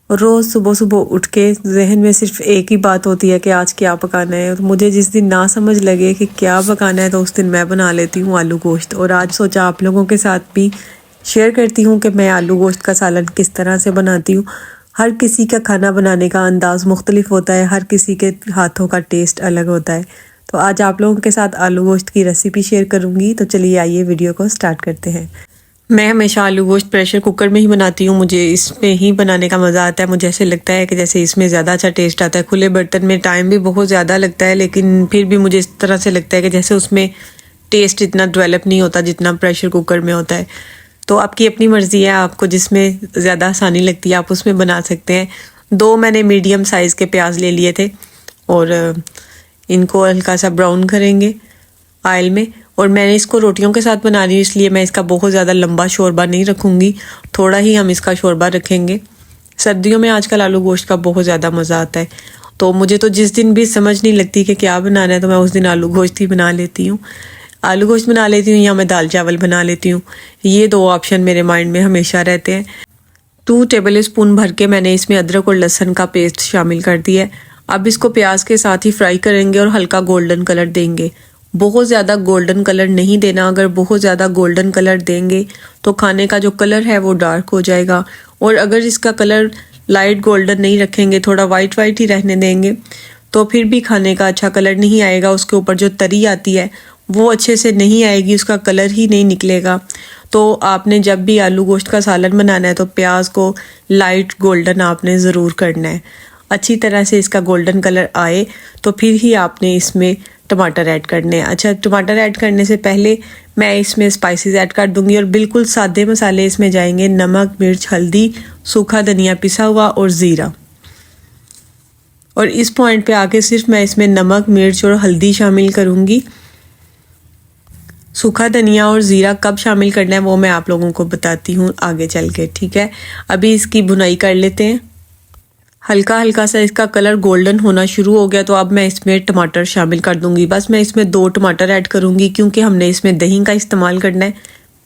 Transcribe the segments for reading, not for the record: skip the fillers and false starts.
रोज़ सुबह सुबह उठ के जहन में सिर्फ एक ही बात होती है कि आज क्या पकाना है। और मुझे जिस दिन ना समझ लगे कि क्या पकाना है तो उस दिन मैं बना लेती हूँ आलू गोश्त। और आज सोचा आप लोगों के साथ भी शेयर करती हूँ कि मैं आलू गोश्त का सालन किस तरह से बनाती हूँ। हर किसी का खाना बनाने का अंदाज़ मुख्तलिफ होता है, हर किसी के हाथों का टेस्ट अलग होता है। तो आज आप लोगों के साथ आलू गोश्त की रेसिपी शेयर करूँगी। तो चलिए आइए वीडियो को स्टार्ट करते हैं। मैं हमेशा आलू गोश्त प्रेशर कुकर में ही बनाती हूँ। मुझे इसमें ही बनाने का मज़ा आता है। मुझे ऐसे लगता है कि जैसे इसमें ज़्यादा अच्छा टेस्ट आता है। खुले बर्तन में टाइम भी बहुत ज़्यादा लगता है, लेकिन फिर भी मुझे इस तरह से लगता है कि जैसे उसमें टेस्ट इतना डेवलप नहीं होता जितना प्रेशर कुकर में होता है। तो आपकी अपनी मर्ज़ी है, आपको जिसमें ज़्यादा आसानी लगती है आप उसमें बना सकते हैं। 2 मैंने मीडियम साइज़ के प्याज ले लिए थे और इनको हल्का सा ब्राउन करेंगे ऑयल में। और मैंने इसको रोटियों के साथ बना रही हूँ, इसलिए मैं इसका बहुत ज़्यादा लंबा शोरबा नहीं रखूँगी, थोड़ा ही हम इसका शोरबा रखेंगे। सर्दियों में आजकल आलू गोश्त का बहुत ज़्यादा मज़ा आता है। तो मुझे तो जिस दिन भी समझ नहीं लगती कि क्या बनाना है तो मैं उस दिन आलू गोश्त ही बना लेती हूँ। आलू गोश्त बना लेती हूँ या मैं दाल चावल बना लेती हूँ। ये 2 ऑप्शन मेरे माइंड में हमेशा रहते हैं। 2 टेबल स्पून भर के मैंने इसमें अदरक और लहसुन का पेस्ट शामिल कर दिया है। अब इसको प्याज के साथ ही फ्राई करेंगे और हल्का गोल्डन कलर देंगे। बहुत ज़्यादा गोल्डन कलर नहीं देना, अगर बहुत ज़्यादा गोल्डन कलर देंगे तो खाने का जो कलर है वो डार्क हो जाएगा। और अगर इसका कलर लाइट गोल्डन नहीं रखेंगे, थोड़ा वाइट वाइट ही रहने देंगे, तो फिर भी खाने का अच्छा कलर नहीं आएगा। उसके ऊपर जो तरी आती है वो अच्छे से नहीं आएगी, उसका कलर ही नहीं निकलेगा। तो आपने जब भी आलू गोश्त का सालन बनाना है तो प्याज को लाइट गोल्डन आपने ज़रूर करना है। अच्छी तरह से इसका गोल्डन कलर आए तो फिर ही आपने इसमें टमाटर ऐड करने हैं। अच्छा, टमाटर ऐड करने से पहले मैं इसमें स्पाइसेस ऐड कर दूंगी और बिल्कुल सादे मसाले इसमें जाएंगे। नमक, मिर्च, हल्दी, सूखा धनिया पिसा हुआ और ज़ीरा। और इस पॉइंट पे आके सिर्फ मैं इसमें नमक, मिर्च और हल्दी शामिल करूंगी। सूखा धनिया और ज़ीरा कब शामिल करना है वो मैं आप लोगों को बताती हूँ आगे चल के, ठीक है। अभी इसकी भुनाई कर लेते हैं। हल्का हल्का सा इसका कलर गोल्डन होना शुरू हो गया तो अब मैं इसमें टमाटर शामिल कर दूंगी। बस मैं इसमें 2 टमाटर ऐड करूंगी क्योंकि हमने इसमें दही का इस्तेमाल करना है।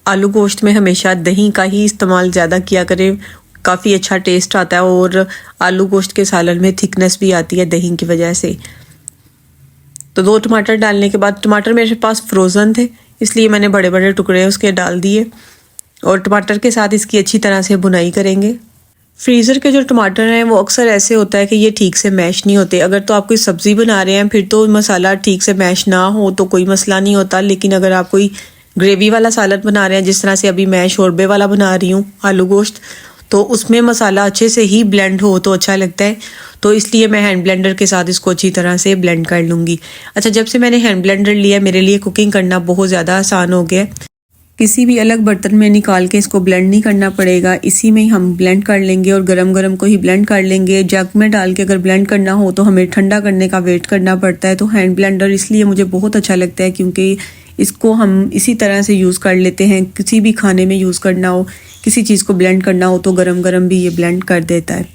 आलू गोश्त में हमेशा दही का ही इस्तेमाल ज़्यादा किया करें, काफ़ी अच्छा टेस्ट आता है और आलू गोश्त के सालन में थिकनेस भी आती है दही की वजह से। तो 2 टमाटर डालने के बाद, टमाटर मेरे पास फ्रोज़न थे इसलिए मैंने बड़े बड़े टुकड़े उसके डाल दिए और टमाटर के साथ इसकी अच्छी तरह से भुनाई करेंगे। फ्रीज़र के जो टमाटर हैं वो अक्सर ऐसे होता है कि ये ठीक से मैश नहीं होते। अगर तो आप कोई सब्ज़ी बना रहे हैं फिर तो मसाला ठीक से मैश ना हो तो कोई मसला नहीं होता, लेकिन अगर आप कोई ग्रेवी वाला सालन बना रहे हैं, जिस तरह से अभी मैं शोरबे वाला बना रही हूँ आलू गोश्त, तो उसमें मसाला अच्छे से ही ब्लेंड हो तो अच्छा लगता है। तो इसलिए मैं हैंड ब्लेंडर के साथ इसको अच्छी तरह से ब्लेंड कर लूँगी। अच्छा, जब से मैंने हैंड ब्लेंडर लिया मेरे लिए कुकिंग करना बहुत ज़्यादा आसान हो गया। किसी भी अलग बर्तन में निकाल के इसको ब्लेंड नहीं करना पड़ेगा, इसी में ही हम ब्लेंड कर लेंगे और गरम गरम को ही ब्लेंड कर लेंगे। जग में डाल के अगर ब्लेंड करना हो तो हमें ठंडा करने का वेट करना पड़ता है। तो हैंड ब्लेंडर इसलिए मुझे बहुत अच्छा लगता है क्योंकि इसको हम इसी तरह से यूज़ कर लेते हैं। किसी भी खाने में यूज़ करना हो, किसी चीज़ को ब्लेंड करना हो तो गरम गरम भी ये ब्लेंड कर देता है।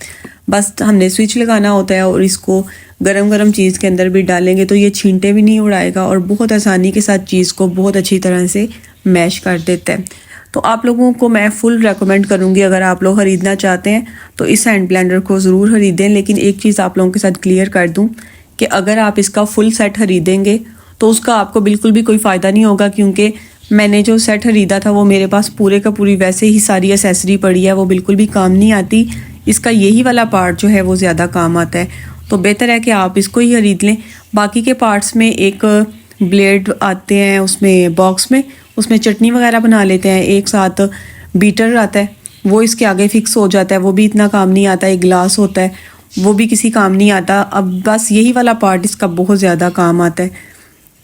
बस हमने स्विच लगाना होता है और इसको गरम गरम चीज़ के अंदर भी डालेंगे तो ये छींटे भी नहीं उड़ाएगा और बहुत आसानी के साथ चीज़ को बहुत अच्छी तरह से मैश कर देता है। तो आप लोगों को मैं फुल रेकमेंड करूँगी, अगर आप लोग ख़रीदना चाहते हैं तो इस हैंड ब्लेंडर को ज़रूर ख़रीदें। लेकिन एक चीज़ आप लोगों के साथ क्लियर कर दूँ कि अगर आप इसका फुल सेट ख़रीदेंगे तो उसका आपको बिल्कुल भी कोई फ़ायदा नहीं होगा, क्योंकि मैंने जो सेट ख़रीदा था वो मेरे पास पूरे का पूरी वैसे ही सारी एसेसरी पड़ी है, वो बिल्कुल भी काम नहीं आती। इसका यही वाला पार्ट जो है वो ज़्यादा काम आता है, तो बेहतर है कि आप इसको ही ख़रीद लें। बाकी के पार्ट्स में एक ब्लेड आते हैं उसमें बॉक्स में, उसमें चटनी वगैरह बना लेते हैं। एक साथ बीटर आता है वो इसके आगे फिक्स हो जाता है, वो भी इतना काम नहीं आता। एक ग्लास होता है वो भी किसी काम नहीं आता। अब बस यही वाला पार्ट इसका बहुत ज़्यादा काम आता है।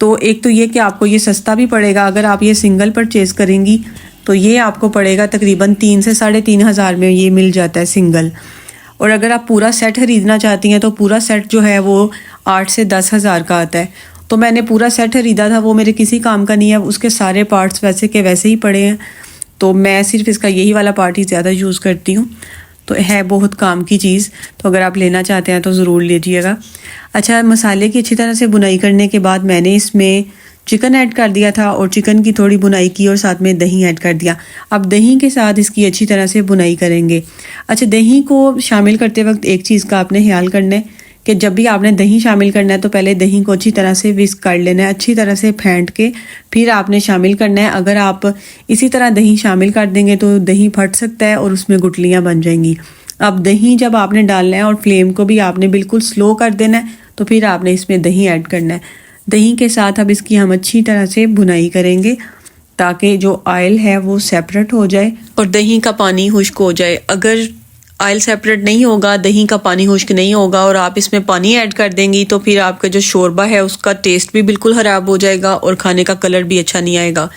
तो एक तो ये कि आपको ये सस्ता भी पड़ेगा, अगर आप ये सिंगल परचेज़ करेंगी तो ये आपको पड़ेगा तकरीबन 3 से 3.5 हज़ार में ये मिल जाता है सिंगल। और अगर आप पूरा सेट ख़रीदना चाहती हैं तो पूरा सेट जो है वो 8 से 10 हज़ार का आता है। तो मैंने पूरा सेट ख़रीदा था, वो मेरे किसी काम का नहीं है, उसके सारे पार्ट्स वैसे के वैसे ही पड़े हैं। तो मैं सिर्फ इसका यही वाला पार्ट ही ज़्यादा यूज़ करती हूँ, तो है बहुत काम की चीज़। तो अगर आप लेना चाहते हैं तो ज़रूर लीजिएगा। अच्छा, मसाले की अच्छी तरह से बुनाई करने के बाद मैंने इसमें चिकन ऐड कर दिया था और चिकन की थोड़ी बुनाई की और साथ में दही ऐड कर दिया। अब दही के साथ इसकी अच्छी तरह से बुनाई करेंगे। अच्छा, दही को शामिल करते वक्त एक चीज़ का आपने ख्याल करना है कि जब भी आपने दही शामिल करना है तो पहले दही को अच्छी तरह से विस्क कर लेना है, अच्छी तरह से फेंट के फिर आपने शामिल करना है। अगर आप इसी तरह दही शामिल कर देंगे तो दही फट सकता है और उसमें गुठलियाँ बन जाएंगी। अब दही जब आपने डालना है और फ्लेम को भी आपने बिल्कुल स्लो कर देना है, तो फिर आपने इसमें दही ऐड करना है। दही के साथ अब इसकी हम अच्छी तरह से बुनाई करेंगे ताकि जो ऑयल है वो सेपरेट हो जाए और दही का पानी खुश्क हो जाए। अगर ऑयल सेपरेट नहीं होगा, दही का पानी खुश्क नहीं होगा और आप इसमें पानी ऐड कर देंगी तो फिर आपका जो शोरबा है उसका टेस्ट भी बिल्कुल ख़राब हो जाएगा और खाने का कलर भी अच्छा नहीं आएगा।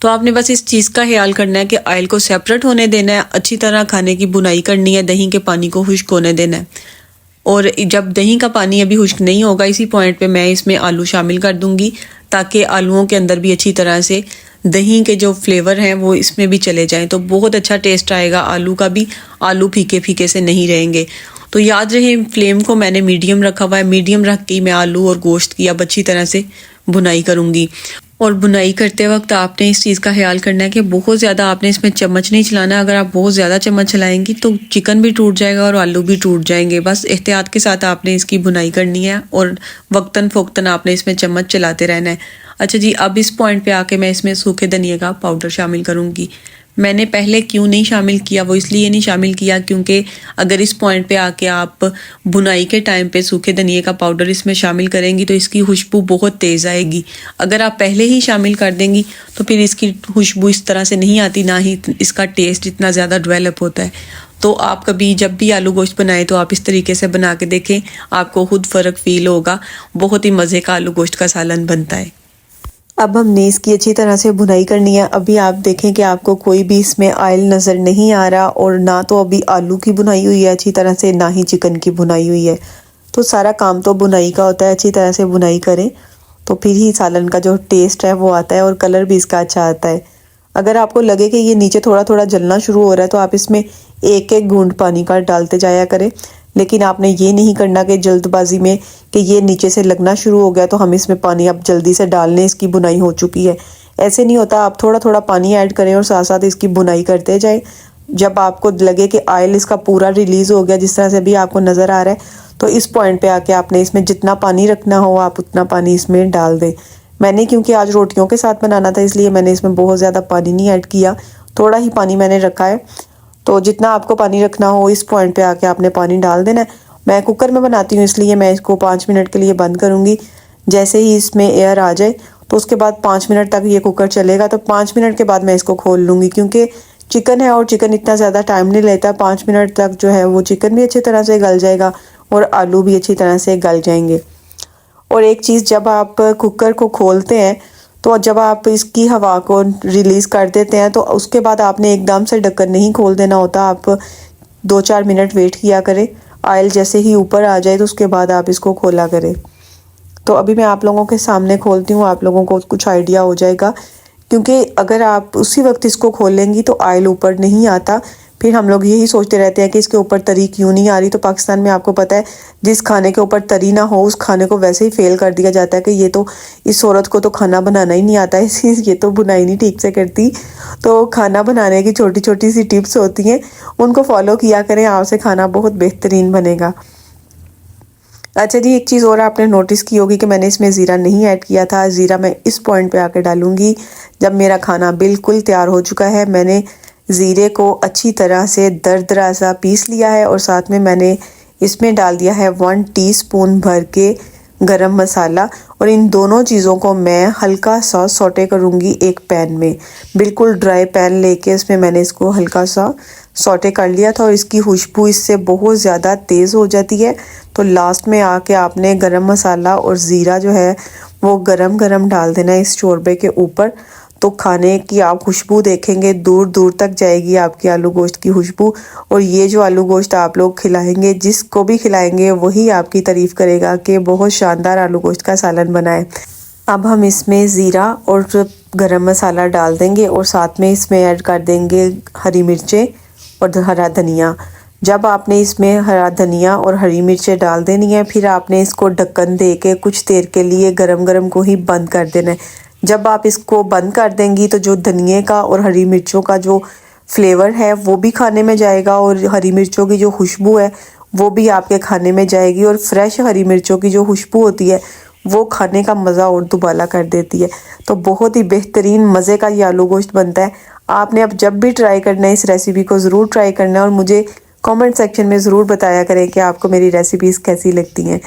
तो आपने बस इस चीज़ का ख्याल करना है कि ऑयल को सेपरेट होने देना है, अच्छी तरह खाने की बुनाई करनी है, दही के पानी को खुश्क होने देना है। और जब दही का पानी अभी खुश्क नहीं होगा, इसी पॉइंट पे मैं इसमें आलू शामिल कर दूंगी ताकि आलूओं के अंदर भी अच्छी तरह से दही के जो फ्लेवर हैं वो इसमें भी चले जाएं, तो बहुत अच्छा टेस्ट आएगा आलू का भी। आलू फीके फीके से नहीं रहेंगे। तो याद रहे फ्लेम को मैंने मीडियम रखा हुआ है। मीडियम रख के मैं आलू और गोश्त की अब अच्छी तरह से बुनाई करूँगी। और बुनाई करते वक्त आपने इस चीज़ का ख्याल करना है कि बहुत ज़्यादा आपने इसमें चम्मच नहीं चलाना। अगर आप बहुत ज़्यादा चम्मच चलाएंगी तो चिकन भी टूट जाएगा और आलू भी टूट जाएंगे। बस एहतियात के साथ आपने इसकी बुनाई करनी है और वक्तन फ़ोक्तन आपने इसमें चम्मच चलाते रहना है। अच्छा जी, अब इस पॉइंट पे आके मैं इसमें सूखे धनिया का पाउडर शामिल करूँगी। मैंने पहले क्यों नहीं शामिल किया, वो इसलिए नहीं शामिल किया क्योंकि अगर इस पॉइंट पे आके आप बुनाई के टाइम पे सूखे धनिए का पाउडर इसमें शामिल करेंगी तो इसकी खुशबू बहुत तेज़ आएगी। अगर आप पहले ही शामिल कर देंगी तो फिर इसकी खुशबू इस तरह से नहीं आती, ना ही इसका टेस्ट इतना ज़्यादा डेवलप होता है। तो आप कभी जब भी आलू गोश्त बनाएं तो आप इस तरीके से बना के देखें, आपको खुद फ़र्क फील होगा। बहुत ही मज़े का आलू गोश्त का सालन बनता है। अब हमने इसकी अच्छी तरह से बुनाई करनी है। अभी आप देखें कि आपको कोई भी इसमें ऑयल नज़र नहीं आ रहा और ना तो अभी आलू की बुनाई हुई है अच्छी तरह से, ना ही चिकन की बुनाई हुई है। तो सारा काम तो बुनाई का होता है। अच्छी तरह से बुनाई करें तो फिर ही सालन का जो टेस्ट है वो आता है और कलर भी इसका अच्छा आता है। अगर आपको लगे कि ये नीचे थोड़ा थोड़ा जलना शुरू हो रहा है तो आप इसमें एक एक बूंद पानी का डालते जाया करें। लेकिन आपने ये नहीं करना कि जल्दबाजी में कि ये नीचे से लगना शुरू हो गया तो हम इसमें पानी अब जल्दी से डाल लें, इसकी बुनाई हो चुकी है। ऐसे नहीं होता। आप थोड़ा थोड़ा पानी ऐड करें और साथ साथ इसकी बुनाई करते जाएं। जब आपको लगे कि ऑयल इसका पूरा रिलीज़ हो गया, जिस तरह से भी आपको नज़र आ रहा है, तो इस पॉइंट पे आके आपने इसमें जितना पानी रखना हो आप उतना पानी इसमें डाल दें। मैंने क्योंकि आज रोटियों के साथ बनाना था इसलिए मैंने इसमें बहुत ज़्यादा पानी नहीं ऐड किया, थोड़ा ही पानी मैंने रखा है। तो जितना आपको पानी रखना हो इस पॉइंट पे आके आपने पानी डाल देना है। मैं कुकर में बनाती हूँ इसलिए मैं इसको 5 मिनट के लिए बंद करूँगी। जैसे ही इसमें एयर आ जाए तो उसके बाद 5 मिनट तक ये कुकर चलेगा। तो 5 मिनट के बाद मैं इसको खोल लूँगी क्योंकि चिकन है और चिकन इतना ज़्यादा टाइम नहीं लेता। 5 मिनट तक जो है वो चिकन भी अच्छी तरह से गल जाएगा और आलू भी अच्छी तरह से गल जाएंगे। और एक चीज़, जब आप कुकर को खोलते हैं तो जब आप इसकी हवा को रिलीज़ कर देते हैं तो उसके बाद आपने एकदम से ढक्कन नहीं खोल देना होता। आप 2-4 मिनट वेट किया करें। ऑयल जैसे ही ऊपर आ जाए तो उसके बाद आप इसको खोला करें। तो अभी मैं आप लोगों के सामने खोलती हूँ, आप लोगों को कुछ आइडिया हो जाएगा। क्योंकि अगर आप उसी वक्त इसको खोलेंगी तो ऑयल ऊपर नहीं आता। फिर हम लोग यही सोचते रहते हैं कि इसके ऊपर तरी क्यों नहीं आ रही। तो पाकिस्तान में आपको पता है जिस खाने के ऊपर तरी ना हो उस खाने को वैसे ही फेल कर दिया जाता है कि ये तो इस औरत को तो खाना बनाना ही नहीं आता है, ये तो बुनाई नहीं ठीक से करती। तो खाना बनाने की छोटी छोटी सी टिप्स होती हैं, उनको फॉलो किया करें, आपसे खाना बहुत बेहतरीन बनेगा। अच्छा जी, एक चीज़ और आपने नोटिस की होगी कि मैंने इसमें ज़ीरा नहीं ऐड किया था। ज़ीरा मैं इस पॉइंट पे आके डालूंगी जब मेरा खाना बिल्कुल तैयार हो चुका है। मैंने ज़ीरे को अच्छी तरह से दरदरा सा पीस लिया है और साथ में मैंने इसमें डाल दिया है 1 टीस्पून भर के गरम मसाला। और इन दोनों चीज़ों को मैं हल्का सा सौटे करूँगी एक पैन में। बिल्कुल ड्राई पैन लेके इसमें मैंने इसको हल्का सा सौटे कर लिया था और इसकी खुशबू इससे बहुत ज़्यादा तेज़ हो जाती है। तो लास्ट में आके आपने गरम मसाला और ज़ीरा जो है वो गरम गरम डाल देना है इस शोरबे के ऊपर। तो खाने की आप खुशबू देखेंगे, दूर दूर तक जाएगी आपकी आलू गोश्त की खुशबू। और ये जो आलू गोश्त आप लोग खिलाएंगे, जिसको भी खिलाएंगे वही आपकी तारीफ़ करेगा कि बहुत शानदार आलू गोश्त का सालन बना है। अब हम इसमें ज़ीरा और गरम मसाला डाल देंगे और साथ में इसमें ऐड कर देंगे हरी मिर्चें और हरा धनिया। जब आपने इसमें हरा धनिया और हरी मिर्चें डाल देनी है फिर आपने इसको ढक्कन दे के कुछ देर के लिए गरम गरम को ही बंद कर देना है। जब आप इसको बंद कर देंगी तो जो धनिए का और हरी मिर्चों का जो फ्लेवर है वो भी खाने में जाएगा और हरी मिर्चों की जो खुशबू है वो भी आपके खाने में जाएगी। और फ्रेश हरी मिर्चों की जो खुशबू होती है वो खाने का मज़ा और दुबाला कर देती है। तो बहुत ही बेहतरीन मज़े का ये आलू गोश्त बनता है। आपने अब जब भी ट्राई करना है इस रेसिपी को ज़रूर ट्राई करना है और मुझे कमेंट सेक्शन में ज़रूर बताया करें कि आपको मेरी रेसिपीज़ कैसी लगती हैं।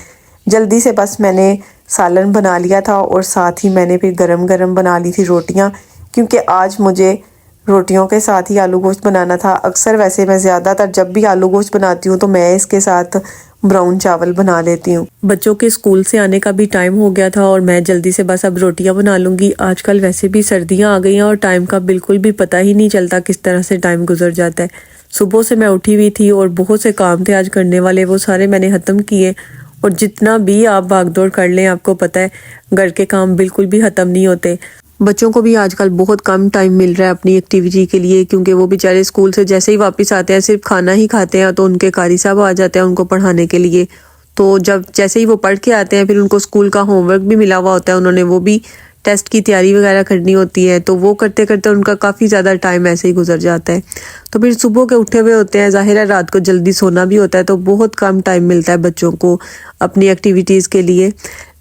जल्दी से बस मैंने सालन बना लिया था और साथ ही मैंने फिर गरम गरम बना ली थी रोटियाँ, क्योंकि आज मुझे रोटियों के साथ ही आलू गोश्त बनाना था। अक्सर वैसे मैं ज़्यादातर जब भी आलू गोश्त बनाती हूँ तो मैं इसके साथ ब्राउन चावल बना लेती हूँ। बच्चों के स्कूल से आने का भी टाइम हो गया था और मैं जल्दी से बस अब रोटियाँ बना लूँगी। आजकल वैसे भी सर्दियाँ आ गई हैं और टाइम का बिल्कुल भी पता ही नहीं चलता किस तरह से टाइम गुजर जाता है। सुबह से मैं उठी हुई थी और बहुत से काम थे आज करने वाले, वो सारे मैंने ख़त्म किए। और जितना भी आप भागदौड़ कर लें, आपको पता है घर के काम बिल्कुल भी ख़त्म नहीं होते। बच्चों को भी आजकल बहुत कम टाइम मिल रहा है अपनी एक्टिविटी के लिए, क्योंकि वो बेचारे स्कूल से जैसे ही वापस आते हैं सिर्फ खाना ही खाते हैं तो उनके कारी साहब आ जाते हैं उनको पढ़ाने के लिए। तो जब जैसे ही वो पढ़ के आते हैं फिर उनको स्कूल का होमवर्क भी मिला हुआ होता है, उन्होंने वो भी टेस्ट की तैयारी वगैरह करनी होती है, तो वो करते करते उनका काफ़ी ज़्यादा टाइम ऐसे ही गुजर जाता है। तो फिर सुबह के उठे हुए होते हैं, ज़ाहिर है रात को जल्दी सोना भी होता है, तो बहुत कम टाइम मिलता है बच्चों को अपनी एक्टिविटीज़ के लिए।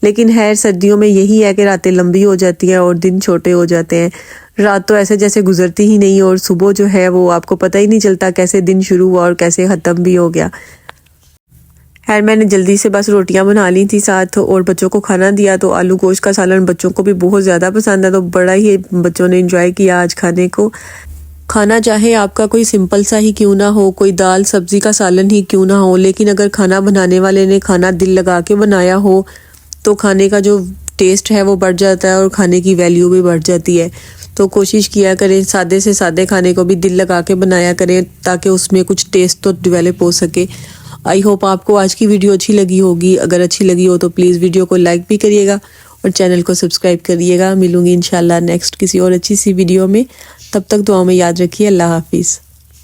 लेकिन है सर्दियों में यही है कि रातें लंबी हो जाती हैं और दिन छोटे हो जाते हैं। रात तो ऐसे जैसे गुजरती ही नहीं और सुबह जो है वो आपको पता ही नहीं चलता कैसे दिन शुरू हुआ और कैसे ख़त्म भी हो गया। खैर मैंने जल्दी से बस रोटियां बना ली थी साथ और बच्चों को खाना दिया। तो आलू गोश्त का सालन बच्चों को भी बहुत ज़्यादा पसंद है, तो बड़ा ही बच्चों ने एंजॉय किया आज खाने को। खाना चाहे आपका कोई सिंपल सा ही क्यों ना हो, कोई दाल सब्जी का सालन ही क्यों ना हो, लेकिन अगर खाना बनाने वाले ने खाना दिल लगा के बनाया हो तो खाने का जो टेस्ट है वो बढ़ जाता है और खाने की वैल्यू भी बढ़ जाती है। तो कोशिश किया करें सादे से सादे खाने को भी दिल लगा के बनाया करें ताकि उसमें कुछ टेस्ट तो डेवलप हो सके। आई होप आपको आज की वीडियो अच्छी लगी होगी। अगर अच्छी लगी हो तो प्लीज़ वीडियो को लाइक भी करिएगा और चैनल को सब्सक्राइब करिएगा। मिलूंगी इंशाल्लाह नेक्स्ट किसी और अच्छी सी वीडियो में। तब तक दुआ में याद रखिए। अल्लाह हाफिज़।